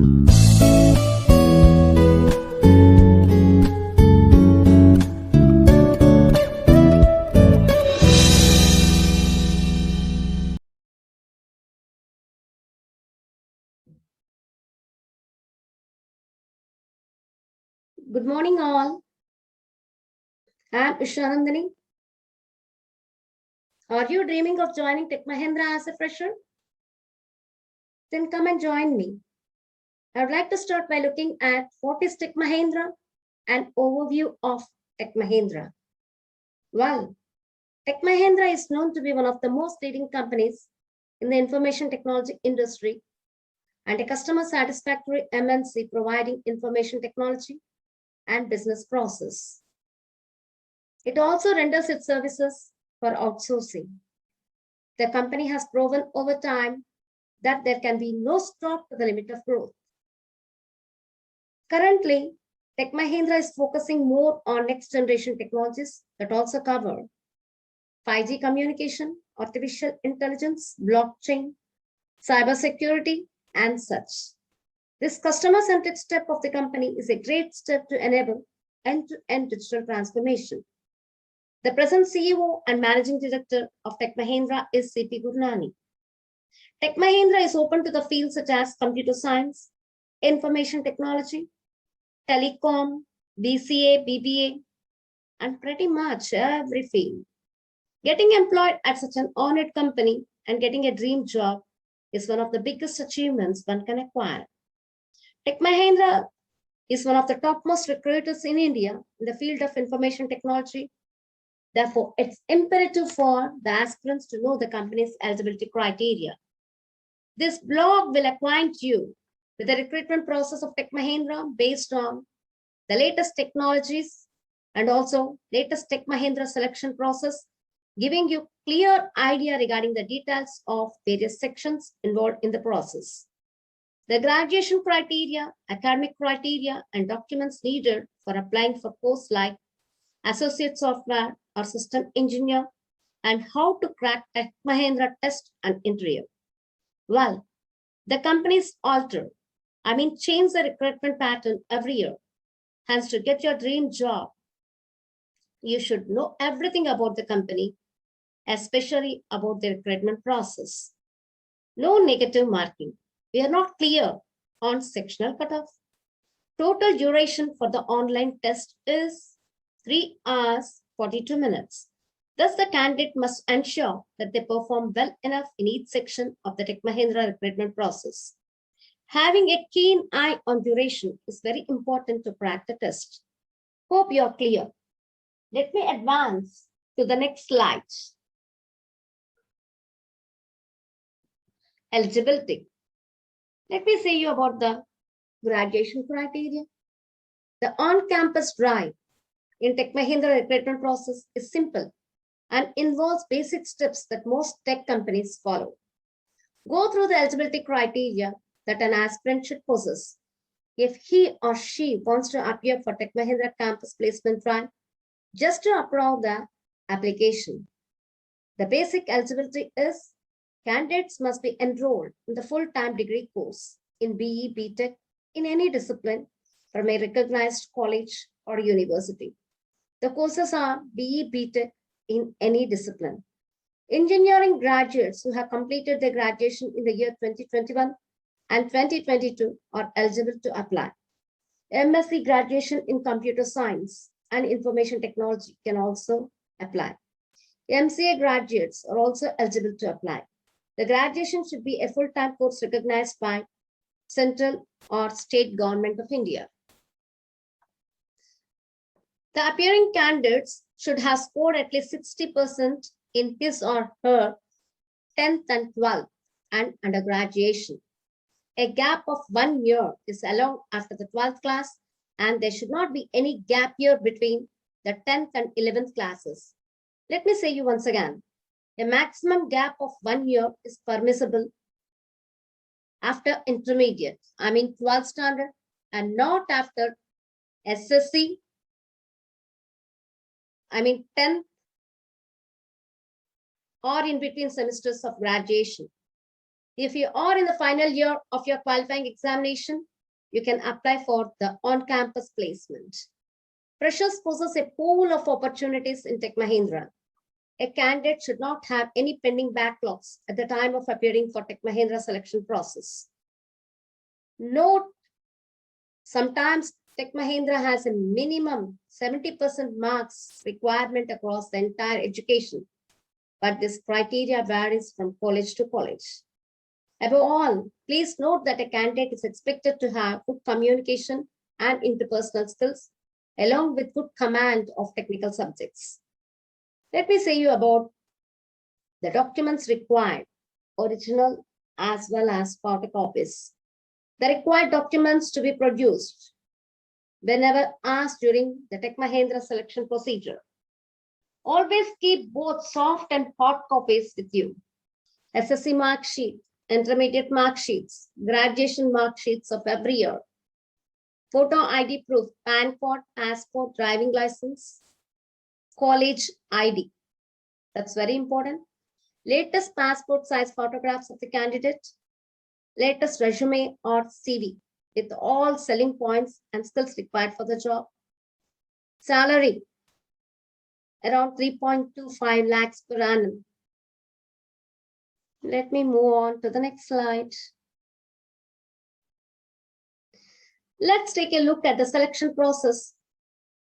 Good morning, all. I'm Usha Nandini. Are you dreaming of joining Tech Mahindra as a fresher? Then come and join me. I would like to start by looking at what is Tech Mahindra, an overview of Tech Mahindra. Well, Tech Mahindra is known to be one of the most leading companies in the information technology industry and a customer satisfactory MNC providing information technology and business process. It also renders its services for outsourcing. The company has proven over time that there can be no stop to the limit of growth. Currently, Tech Mahindra is focusing more on next generation technologies that also cover 5G communication, artificial intelligence, blockchain, cybersecurity, and such. This customer-centric step of the company is a great step to enable end-to-end digital transformation. The present CEO and Managing Director of Tech Mahindra is C.P. Gurnani. Tech Mahindra is open to the fields such as computer science, information technology, telecom, BCA, BBA, and pretty much every field. Getting employed at such an honored company and getting a dream job is one of the biggest achievements one can acquire. Tech Mahindra is one of the topmost recruiters in India in the field of information technology. Therefore, it's imperative for the aspirants to know the company's eligibility criteria. This blog will acquaint you with the recruitment process of Tech Mahindra based on the latest technologies and also latest Tech Mahindra selection process, giving you clear idea regarding the details of various sections involved in the process. The graduation criteria, academic criteria, and documents needed for applying for posts like Associate Software or System Engineer, and how to crack Tech Mahindra test and interview. Well, the companies change the recruitment pattern every year. Hence, to get your dream job, you should know everything about the company, especially about the recruitment process. No negative marking. We are not clear on sectional cutoff. Total duration for the online test is 3 hours, 42 minutes. Thus, the candidate must ensure that they perform well enough in each section of the Tech Mahindra recruitment process. Having a keen eye on duration is very important to crack the test. Hope you are clear. Let me advance to the next slide. Eligibility. Let me say you about the graduation criteria. The on-campus drive in Tech Mahindra recruitment process is simple and involves basic steps that most tech companies follow. Go through the eligibility criteria that an aspirant should possess if he or she wants to appear for Tech Mahindra campus placement drive just to approve the application. The basic eligibility is candidates must be enrolled in the full-time degree course in BE, BTech in any discipline from a recognized college or university. The courses are BE, BTech in any discipline. Engineering graduates who have completed their graduation in the year 2021 and 2022 are eligible to apply. MSc graduation in computer science and information technology can also apply. MCA graduates are also eligible to apply. The graduation should be a full-time course recognized by central or state government of India. The appearing candidates should have scored at least 60% in his or her 10th and 12th and undergraduation. A gap of 1 year is allowed after the 12th class, and there should not be any gap year between the 10th and 11th classes. Let me say you once again, a maximum gap of 1 year is permissible after intermediate, 12th standard, and not after SSC, 10th, or in between semesters of graduation. If you are in the final year of your qualifying examination, you can apply for the on-campus placement. Freshers possess a pool of opportunities in Tech Mahindra. A candidate should not have any pending backlogs at the time of appearing for Tech Mahindra selection process. Note, sometimes Tech Mahindra has a minimum 70% marks requirement across the entire education, but this criteria varies from college to college. Above all, please note that a candidate is expected to have good communication and interpersonal skills, along with good command of technical subjects. Let me say you about the documents required, original as well as photocopies. The required documents to be produced whenever asked during the Tech Mahindra selection procedure. Always keep both soft and hard copies with you. SSC mark sheet, intermediate mark sheets, graduation mark sheets of every year, photo ID proof, PAN card, passport, driving license, college ID. That's very important. Latest passport size photographs of the candidate, latest resume or CV with all selling points and skills required for the job. Salary, around 3.25 lakhs per annum. Let me move on to the next slide. Let's take a look at the selection process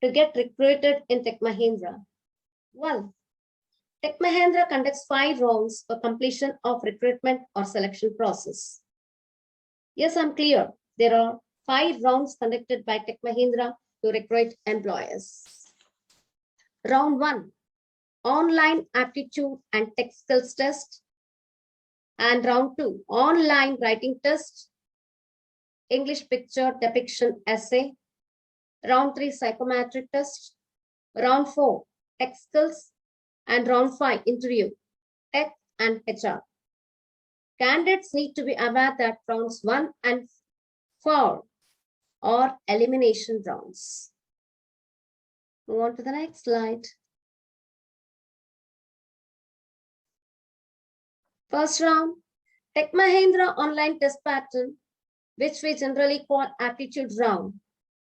to get recruited in Tech Mahindra. Well, Tech Mahindra conducts 5 rounds for completion of recruitment or selection process. Yes, I'm clear. There are 5 rounds conducted by Tech Mahindra to recruit employers. Round 1, online aptitude and tech skills test. And round 2, online writing test, English picture depiction essay. Round 3, psychometric test. Round 4, tech skills. And round 5, interview, tech and HR. Candidates need to be aware that rounds 1 and 4 are elimination rounds. Move on to the next slide. First round, Tech Mahindra online test pattern, which we generally call aptitude round.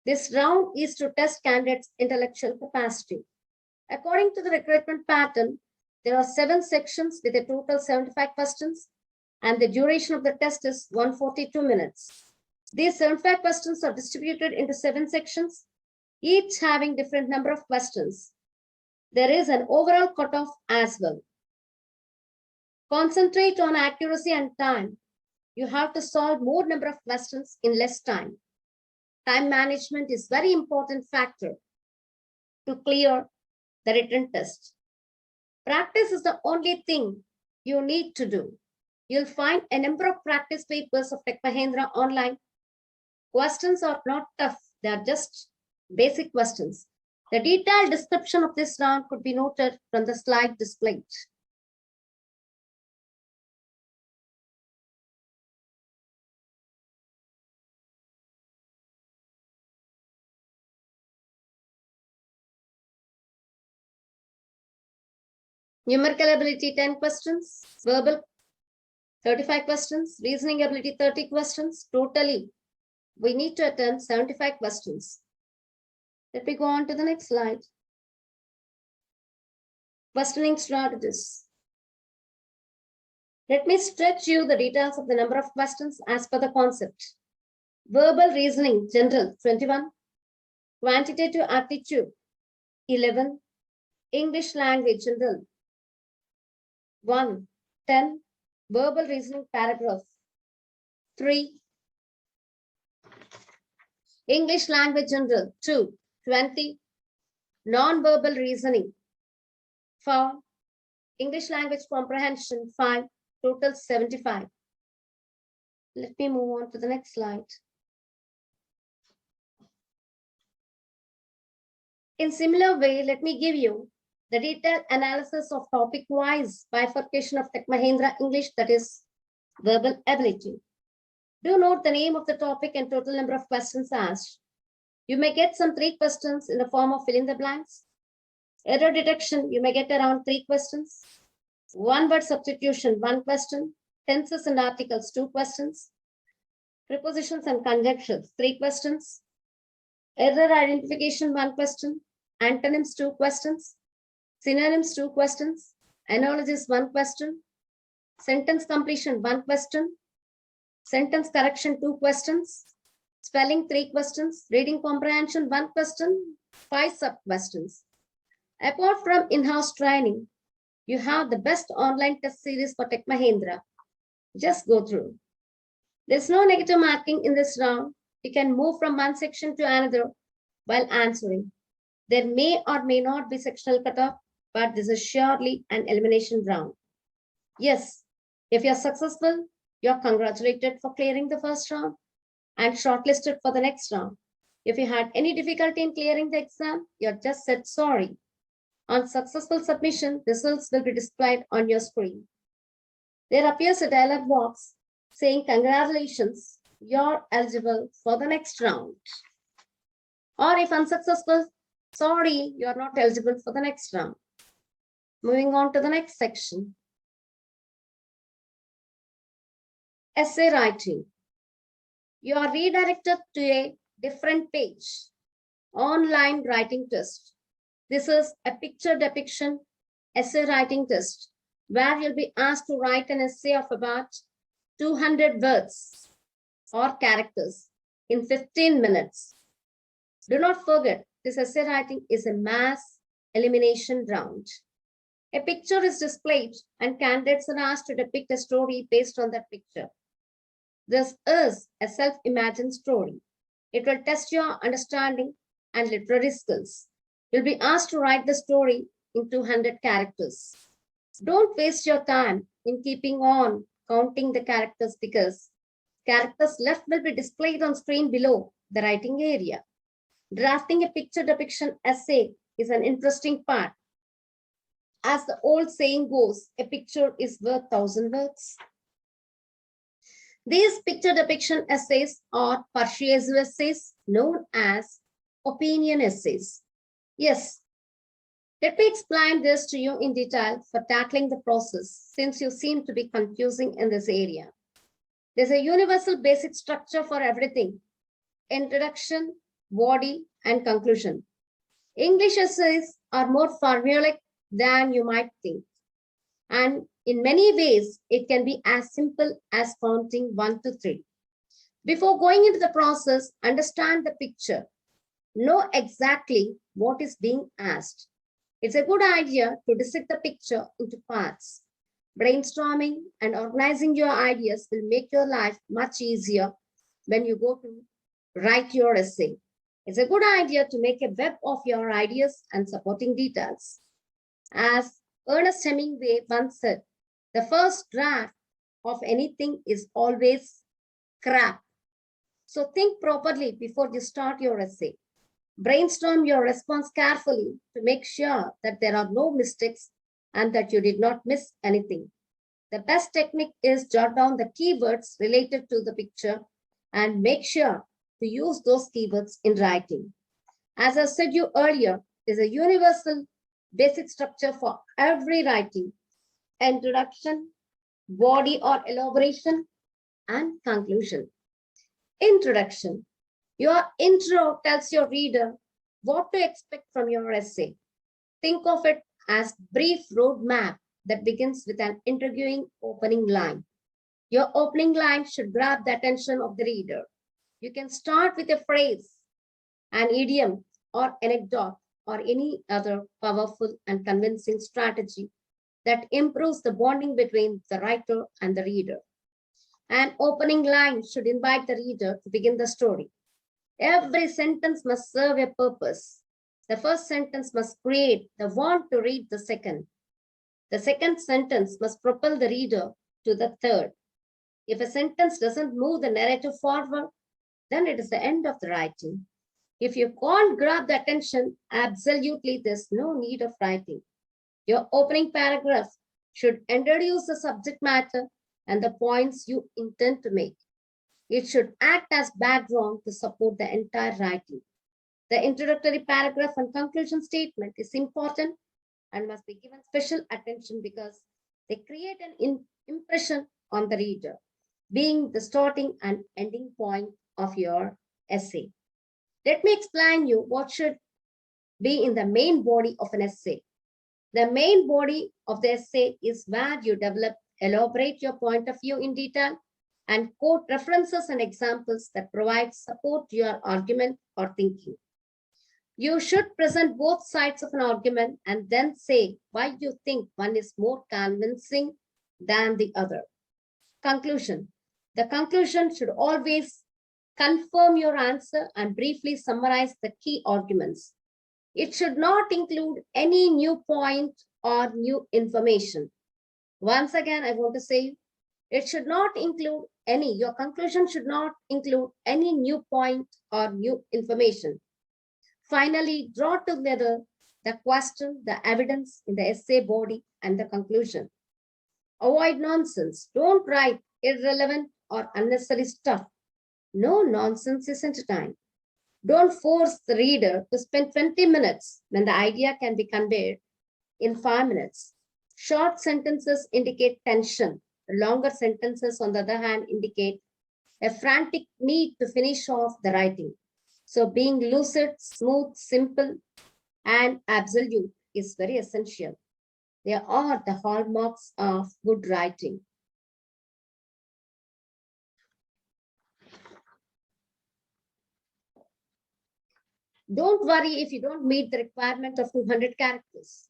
This round is to test candidates' intellectual capacity. According to the recruitment pattern, there are 7 sections with a total 75 questions, and the duration of the test is 142 minutes. These 75 questions are distributed into 7 sections, each having different number of questions. There is an overall cutoff as well. Concentrate on accuracy and time. You have to solve more number of questions in less time. Time management is very important factor to clear the written test. Practice is the only thing you need to do. You'll find a number of practice papers of Tech Mahindra online. Questions are not tough. They are just basic questions. The detailed description of this round could be noted from the slide displayed. Numerical ability 10 questions, verbal 35 questions, reasoning ability 30 questions. Totally, we need to attempt 75 questions. Let me go on to the next slide. Questioning strategies. Let me stretch you the details of the number of questions as per the concept. Verbal reasoning, general, 21. Quantitative aptitude, 11. English language, general, 1. 10. Verbal reasoning paragraph, 3. English language, general, 2. 20. Non-verbal reasoning, 4. English language comprehension, 5. Total 75. Let me move on to the next slide. In similar way, let me give you the detailed analysis of topic-wise bifurcation of Tech Mahindra English, that is verbal ability. Do note the name of the topic and total number of questions asked. You may get some 3 questions in the form of fill in the blanks. Error detection, you may get around 3 questions. One word substitution, 1 question. Tenses and articles, 2 questions. Prepositions and conjunctions, 3 questions. Error identification, 1 question. Antonyms, 2 questions. Synonyms, 2 questions. Analogies, 1 question. Sentence completion, 1 question. Sentence correction, 2 questions. Spelling, 3 questions. Reading comprehension, 1 question. 5 sub-questions. Apart from in-house training, you have the best online test series for Tech Mahindra. Just go through. There's no negative marking in this round. You can move from one section to another while answering. There may or may not be sectional cutoff, but this is surely an elimination round. Yes, if you're successful, you're congratulated for clearing the first round and shortlisted for the next round. If you had any difficulty in clearing the exam, you're just said sorry. On successful submission, results will be displayed on your screen. There appears a dialog box saying congratulations, you're eligible for the next round. Or if unsuccessful, sorry, you're not eligible for the next round. Moving on to the next section. Essay writing. You are redirected to a different page. Online writing test. This is a picture depiction essay writing test where you'll be asked to write an essay of about 200 words or characters in 15 minutes. Do not forget, this essay writing is a mass elimination round. A picture is displayed and candidates are asked to depict a story based on that picture. This is a self-imagined story. It will test your understanding and literary skills. You'll be asked to write the story in 200 characters. Don't waste your time in keeping on counting the characters because characters left will be displayed on screen below the writing area. Drafting a picture depiction essay is an interesting part. As the old saying goes, a picture is worth 1,000 words. These picture depiction essays are persuasive essays known as opinion essays. Yes, let me explain this to you in detail for tackling the process since you seem to be confusing in this area. There's a universal basic structure for everything: introduction, body, and conclusion. English essays are more formulaic than you might think. And in many ways, it can be as simple as counting 1 to 3. Before going into the process, understand the picture. Know exactly what is being asked. It's a good idea to dissect the picture into parts. Brainstorming and organizing your ideas will make your life much easier when you go to write your essay. It's a good idea to make a web of your ideas and supporting details. As Ernest Hemingway once said, the first draft of anything is always crap. So think properly before you start your essay. Brainstorm your response carefully to make sure that there are no mistakes and that you did not miss anything. The best technique is jot down the keywords related to the picture and make sure to use those keywords in writing. As I said you earlier, there's a universal basic structure for every writing: introduction, body or elaboration, and conclusion. Introduction. Your intro tells your reader what to expect from your essay. Think of it as a brief roadmap that begins with an intriguing opening line. Your opening line should grab the attention of the reader. You can start with a phrase, an idiom, or anecdote, or any other powerful and convincing strategy that improves the bonding between the writer and the reader. An opening line should invite the reader to begin the story. Every sentence must serve a purpose. The first sentence must create the want to read the second. The second sentence must propel the reader to the third. If a sentence doesn't move the narrative forward, then it is the end of the writing. If you can't grab the attention, absolutely there's no need of writing. Your opening paragraph should introduce the subject matter and the points you intend to make. It should act as background to support the entire writing. The introductory paragraph and conclusion statement is important and must be given special attention because they create an impression on the reader, being the starting and ending point of your essay. Let me explain you what should be in the main body of an essay. The main body of the essay is where you elaborate your point of view in detail and quote references and examples that provide support to your argument or thinking. You should present both sides of an argument and then say why you think one is more convincing than the other. Conclusion. The conclusion should always confirm your answer and briefly summarize the key arguments. It should not include any new point or new information. Once again, I want to say it should not include your conclusion should not include any new point or new information. Finally, draw together the question, the evidence in the essay body and the conclusion. Avoid nonsense. Don't write irrelevant or unnecessary stuff. No nonsense is entertained. Don't force the reader to spend 20 minutes when the idea can be conveyed in 5 minutes. Short sentences indicate tension. Longer sentences, on the other hand, indicate a frantic need to finish off the writing. So being lucid, smooth, simple, and absolute is very essential. They are the hallmarks of good writing. Don't worry if you don't meet the requirement of 200 characters.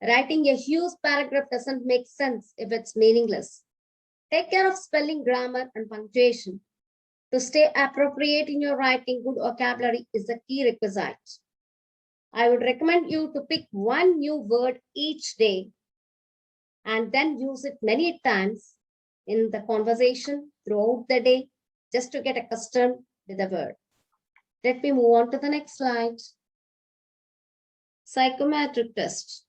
Writing a huge paragraph doesn't make sense if it's meaningless. Take care of spelling, grammar, and punctuation. To stay appropriate in your writing, good vocabulary is the key requisite. I would recommend you to pick one new word each day and then use it many times in the conversation throughout the day just to get accustomed with the word. Let me move on to the next slide. Psychometric test.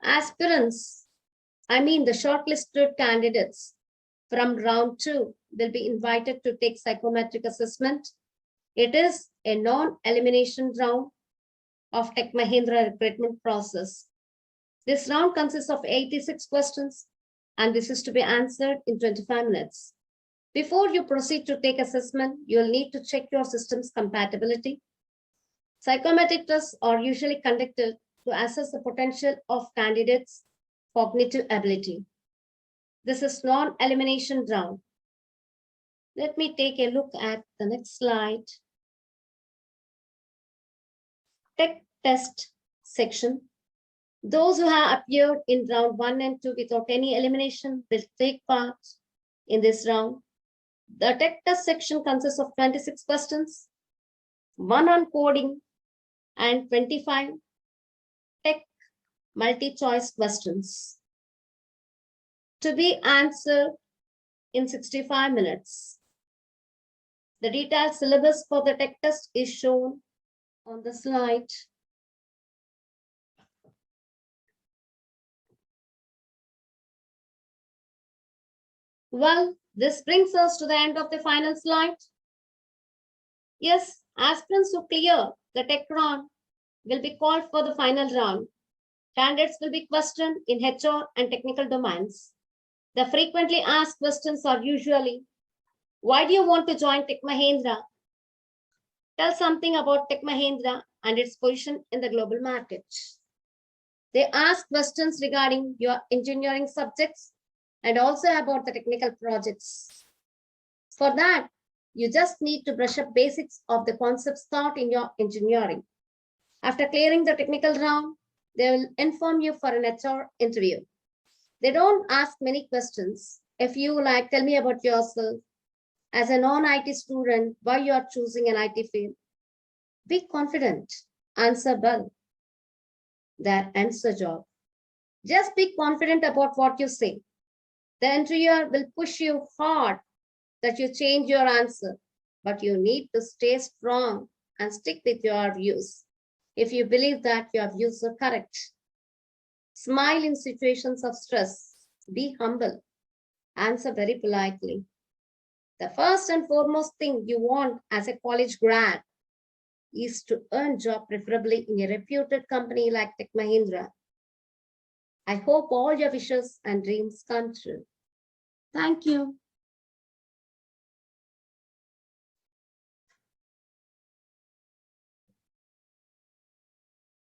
Aspirants, the shortlisted candidates from round 2 will be invited to take psychometric assessment. It is a non-elimination round of Tech Mahindra recruitment process. This round consists of 86 questions and this is to be answered in 25 minutes. Before you proceed to take assessment, you'll need to check your system's compatibility. Psychometric tests are usually conducted to assess the potential of candidates' cognitive ability. This is non-elimination round. Let me take a look at the next slide. Tech test section. Those who have appeared in round 1 and 2 without any elimination will take part in this round. The tech test section consists of 26 questions, 1 on coding, and 25 tech multi-choice questions to be answered in 65 minutes. The detailed syllabus for the tech test is shown on the slide. Well, this brings us to the end of the final slide. Yes, aspirants who clear the tech round will be called for the final round. Candidates will be questioned in HR and technical domains. The frequently asked questions are usually, why do you want to join Tech Mahindra? Tell something about Tech Mahindra and its position in the global market. They ask questions regarding your engineering subjects and also about the technical projects. For that, you just need to brush up basics of the concepts taught in your engineering. After clearing the technical round, they will inform you for an HR interview. They don't ask many questions. If you like, tell me about yourself. As a non-IT student, why you are choosing an IT field? Be confident. Answer well. That ends the job. Just be confident about what you say. The interviewer will push you hard that you change your answer, but you need to stay strong and stick with your views if you believe that your views are correct. Smile in situations of stress. Be humble. Answer very politely. The first and foremost thing you want as a college grad is to earn job preferably in a reputed company like Tech Mahindra. I hope all your wishes and dreams come true. Thank you.